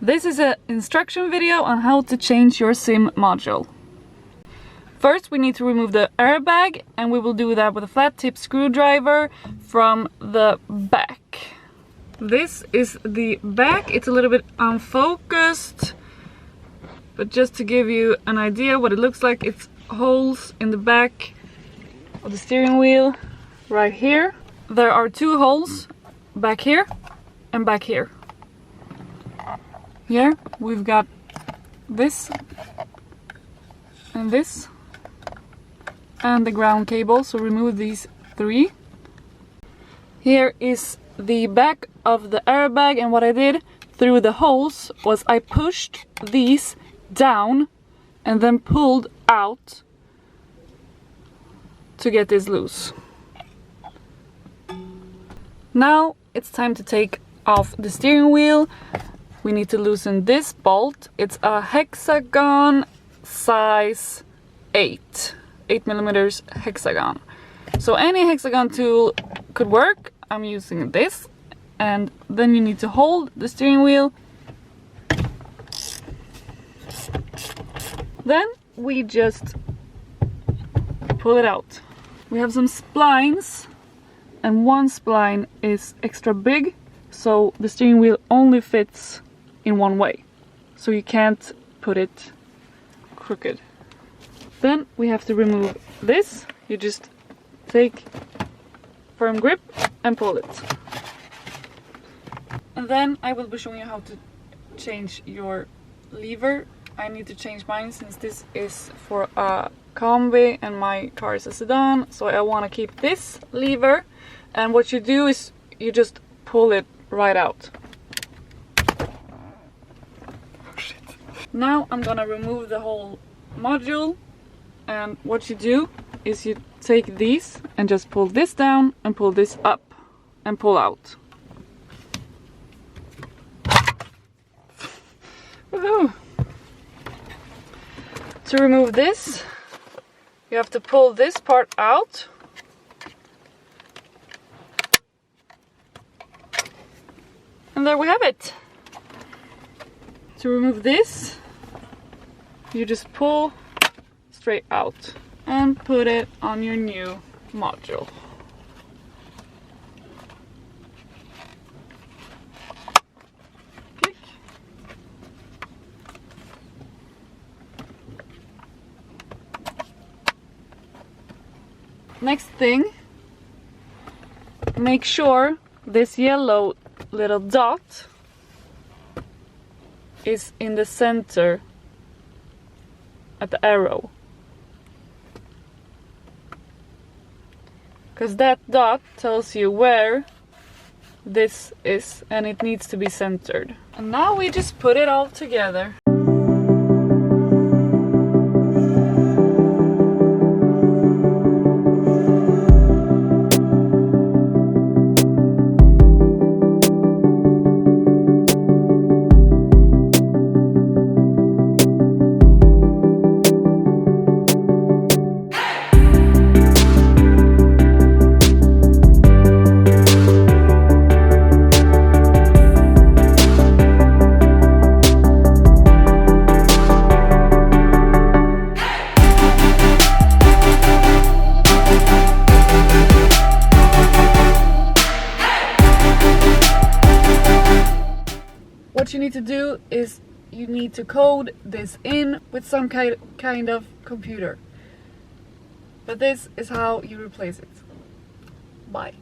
This is an instruction video on how to change your Cim-Module. First we need to remove the airbag, and we will do that with a flat tip screwdriver from the back. This is the back. It's a little bit unfocused, but just to give you an idea what it looks like, it's holes in the back of the steering wheel right here. There are two holes back here and back here. Here we've got this and this and the ground cable, so remove these three. Here is the back of the airbag, and what I did through the holes was I pushed these down and then pulled out to get this loose. Now it's time to take off the steering wheel. We need to loosen this bolt. It's a hexagon size 8mm hexagon. So any hexagon tool could work. I'm using this. And then you need to hold the steering wheel. Then we just pull it out. We have some splines, and one spline is extra big, so the steering wheel only fits in one way, so you can't put it crooked. Then we have to remove this. You just take firm grip and pull it. And then I will be showing you how to change your lever. I need to change mine since this is for a combi and my car is a sedan, so I want to keep this lever. And what you do is you just pull it right out. Now I'm gonna remove the whole module, and what you do is you take these and just pull this down and pull this up and pull out. Woohoo! To remove this, you have to pull this part out. And there we have it. To remove this, you just pull straight out and put it on your new module. Click. Next thing, make sure this yellow little dot is in the center at the arrow, because that dot tells you where this is and it needs to be centered. And now we just put it all together. What you need to do is you need to code this in with some kind of computer. But this is how you replace it. Bye.